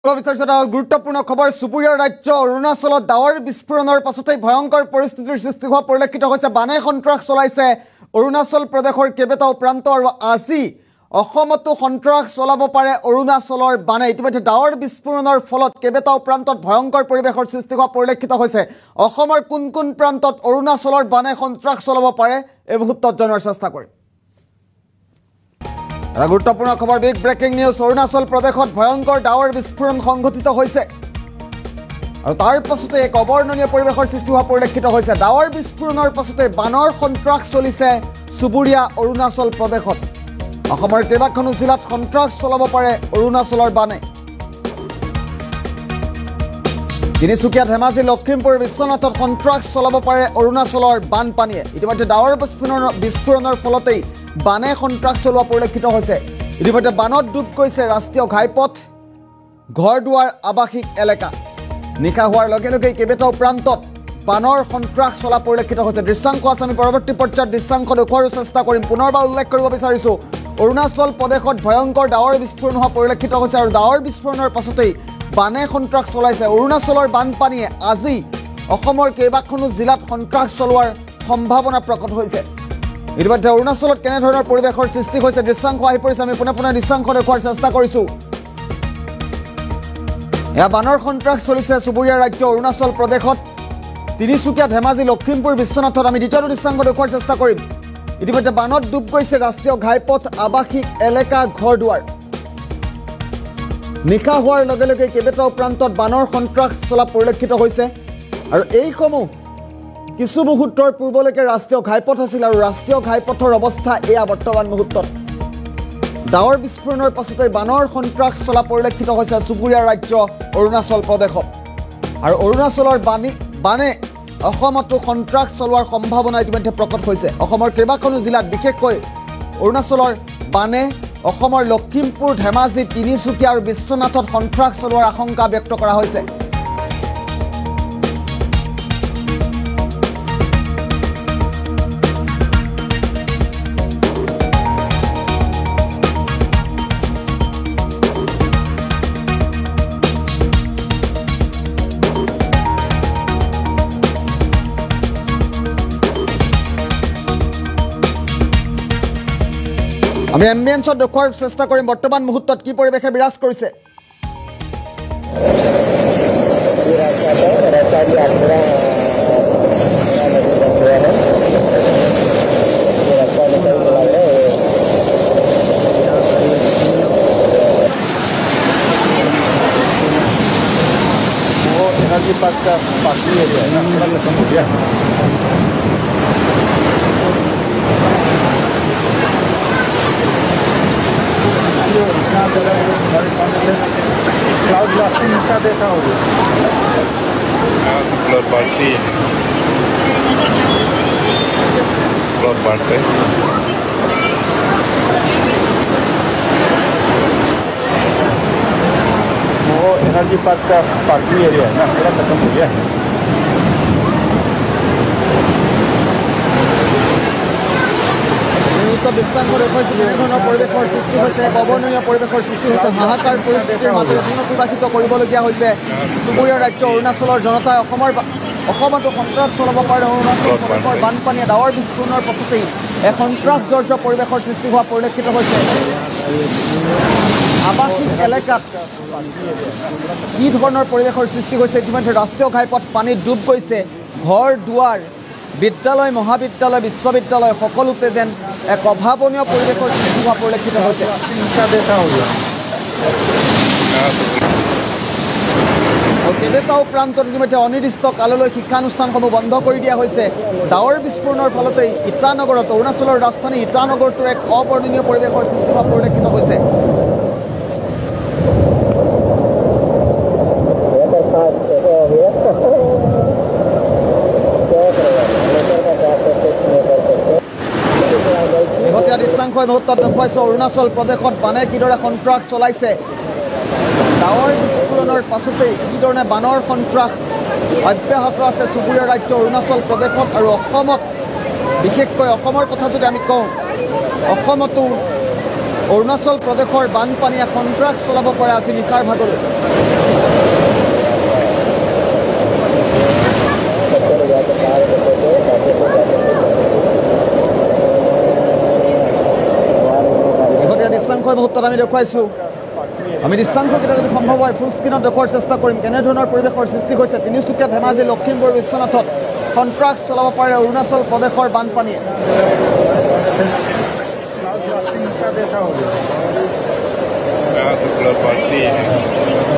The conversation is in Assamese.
গুৰুত্বপূৰ্ণ খবৰ চুবুৰীয়া ৰাজ্য অৰুণাচলত ডাৱৰ বিস্ফোৰণৰ পাছতে ভয়ংকৰ পৰিস্থিতিৰ সৃষ্টি হোৱা পৰিলক্ষিত হৈছে। বানে সন্ত্ৰাস চলাইছে অৰুণাচল প্ৰদেশৰ কেইবাটাও প্ৰান্ত আৰু আজি অসমতো সন্ত্ৰাস চলাব পাৰে অৰুণাচলৰ বানে। ইতিমধ্যে ডাৱৰ বিস্ফোৰণৰ ফলত কেইবাটাও প্ৰান্তত ভয়ংকৰ পৰিৱেশৰ সৃষ্টি হোৱা পৰিলক্ষিত হৈছে। অসমৰ কোন কোন প্ৰান্তত অৰুণাচলৰ বানে সন্ত্ৰাস চলাব পাৰে এই মুহূৰ্তত জনাৰ চেষ্টা কৰিম। গুৰুত্বপূৰ্ণ খবৰ বিগ ব্ৰেকিং নিউজ। অৰুণাচল প্ৰদেশত ভয়ংকৰ ডাৱৰ বিস্ফোৰণ সংঘটিত হৈছে আৰু তাৰ পাছতে এক অবৰ্ণনীয় পৰিৱেশৰ সৃষ্টি হোৱা পৰিলক্ষিত হৈছে। ডাৱৰ বিস্ফোৰণৰ পাছতে বানৰ সন্ত্ৰাস চলিছে চুবুৰীয়া অৰুণাচল প্ৰদেশত। অসমৰ কেইবাখনো জিলাত সন্ত্ৰাস চলাব পাৰে অৰুণাচলৰ বানে। তিনিচুকীয়া, ধেমাজি, লখিমপুৰ, বিশ্বনাথত সন্ত্ৰাস চলাব পাৰে অৰুণাচলৰ বানপানীয়ে। ইতিমধ্যে ডাৱৰ বিস্ফোৰণৰ ফলতেই বানে সন্ত্ৰাস চলোৱা পৰিলক্ষিত হৈছে। ইতিমধ্যে বানত ডুব গৈছে ৰাষ্ট্ৰীয় ঘাইপথ, ঘৰ দুৱাৰ, আৱাসিক এলেকা। নিশা হোৱাৰ লগে লগে কেইবাটাও প্ৰান্তত বানৰ সন্ত্ৰাস চলা পৰিলক্ষিত হৈছে। দৃশ্যাংশ আছে, আমি পৰৱৰ্তী পৰ্যায়ত দৃশ্যাংশ দেখুওৱাৰ চেষ্টা কৰিম। পুনৰবাৰ উল্লেখ কৰিব বিচাৰিছোঁ, অৰুণাচল প্ৰদেশত ভয়ংকৰ ডাৱৰ বিস্ফোৰণ হোৱা পৰিলক্ষিত হৈছে আৰু ডাৱৰ বিস্ফোৰণৰ পাছতেই বানে সন্ত্ৰাস চলাইছে। অৰুণাচলৰ বানপানীয়ে আজি অসমৰ কেইবাখনো জিলাত সন্ত্ৰাস চলোৱাৰ সম্ভাৱনা প্ৰকট হৈছে। ইতিমধ্যে অৰুণাচলত কেনেধৰণৰ পৰিৱেশৰ সৃষ্টি হৈছে দৃশ্যাংশ আহি পৰিছে। আমি পুনৰ দৃশ্যাংশ দেখুওৱাৰ চেষ্টা কৰিছোঁ। এয়া বানৰ সন্ত্ৰাস চলিছে চুবুৰীয়া ৰাজ্য অৰুণাচল প্ৰদেশত। তিনিচুকীয়া, ধেমাজি, লখিমপুৰ, বিশ্বনাথত আমি দ্বিতীয়টো দৃশ্যাংশ দেখুওৱাৰ চেষ্টা কৰিম। ইতিমধ্যে বানত ডুব গৈছে ৰাষ্ট্ৰীয় ঘাইপথ, আৱাসিক এলেকা, ঘৰ দুৱাৰ। নিশা হোৱাৰ লগে লগে কেইবাটাও প্ৰান্তত বানৰ সন্ত্ৰাস চলা পৰিলক্ষিত হৈছে আৰু এইসমূহ কিছু মুহূৰ্তৰ পূৰ্বলৈকে ৰাষ্ট্ৰীয় ঘাইপথ আছিল আৰু ৰাষ্ট্ৰীয় ঘাইপথৰ অৱস্থা এয়া বৰ্তমান মুহূৰ্তত। ডাৱৰ বিস্ফোৰণৰ পাছতে বানৰ সন্ত্ৰাস চলা পৰিলক্ষিত হৈছে চুবুৰীয়া ৰাজ্য অৰুণাচল প্ৰদেশত আৰু অৰুণাচলৰ বানে অসমতো সন্ত্ৰাস চলোৱাৰ সম্ভাৱনা ইতিমধ্যে প্ৰকট হৈছে। অসমৰ কেইবাখনো জিলাত, বিশেষকৈ অৰুণাচলৰ বানে অসমৰ লখিমপুৰ, ধেমাজি, তিনিচুকীয়া আৰু বিশ্বনাথত সন্ত্ৰাস চলোৱাৰ আশংকা ব্যক্ত কৰা হৈছে। আমি এম্বিয়েন্সত দেখুওৱাৰ চেষ্টা কৰিম বৰ্তমান মুহূৰ্তত কি পৰিৱেশে বিৰাজ কৰিছে। क्लाउड ब्लास्टिंग का देखा होगा। क्लाउड बाढ़ती क्लाउड बाढ़ते वो एनर्जी पार्क का पार्किंग एरिया है ना, पूरा खत्म हो गया है। দৃশ্যাংশ দেখুৱাইছে কেনেধৰণৰ পৰিৱেশৰ সৃষ্টি হৈছে। এক অবৰ্ণনীয় পৰিৱেশৰ সৃষ্টি হৈছে। হাহাকাৰ পৰিস্থিতিৰ মাজেৰে অতিবাহিত কৰিবলগীয়া হৈছে চুবুৰীয়া ৰাজ্য অৰুণাচলৰ জনতাই। অসমতো সন্ত্ৰাস চলাব পাৰে অৰুণাচল প্ৰদেশৰ বানপানীয়ে। ডাৱৰ বিস্ফোৰণৰ পাছতেই এক সন্ত্ৰাসজৰ্য পৰিৱেশৰ সৃষ্টি হোৱা পৰিলক্ষিত হৈছে। আৱাসিক এলেকাত কি ধৰণৰ পৰিৱেশৰ সৃষ্টি হৈছে ইতিমধ্যে ৰাষ্ট্ৰীয় ঘাইপথ পানীত ডুব গৈছে। ঘৰ দুৱাৰ, বিদ্যালয়, মহাবিদ্যালয়, বিশ্ববিদ্যালয় সকলোতে যেন এক অভাৱনীয় পৰিৱেশৰ সৃষ্টি হোৱা পৰিলক্ষিত হৈছে। কেইবাটাও প্ৰান্তত ইতিমধ্যে অনিৰ্দিষ্ট কাললৈ শিক্ষানুষ্ঠানসমূহ বন্ধ কৰি দিয়া হৈছে। ডাৱৰ বিস্ফোৰণৰ ফলতেই ইটানগৰত, অৰুণাচলৰ ৰাজধানী ইটানগৰতো এক অবৰ্ণনীয় পৰিৱেশৰ সৃষ্টি হোৱা পৰিলক্ষিত হৈছে। শেহতীয়া দৃশ্যাংশই মুহূৰ্তত দেখুৱাইছে অৰুণাচল প্ৰদেশত বানে কিদৰে সন্ত্ৰাস চলাইছে। ডাৱৰ বিস্ফোৰণৰ পাছতেই কিধৰণে বানৰ সন্ত্ৰাস অব্যাহত আছে চুবুৰীয়া ৰাজ্য অৰুণাচল প্ৰদেশত আৰু অসমত। বিশেষকৈ অসমৰ কথা যদি আমি কওঁ, অসমতো অৰুণাচল প্ৰদেশৰ বানপানীয়ে সন্ত্ৰাস চলাব পাৰে আজি নিশাৰ ভাগলৈ। দেখুৱাইছোঁ আমি দৃশ্যাংশকেইটা যদি সম্ভৱ হয় ফুল স্ক্ৰীণত দেখুৱাৰ চেষ্টা কৰিম কেনেধৰণৰ পৰিৱেশৰ সৃষ্টি হৈছে তিনিচুকীয়া ধেমাজি লখিমপুৰ বিশ্বনাথত কণ্ট্ৰাক্ট চলাব পাৰে অৰুণাচল প্ৰদেশৰ বানপানীয়ে Claro,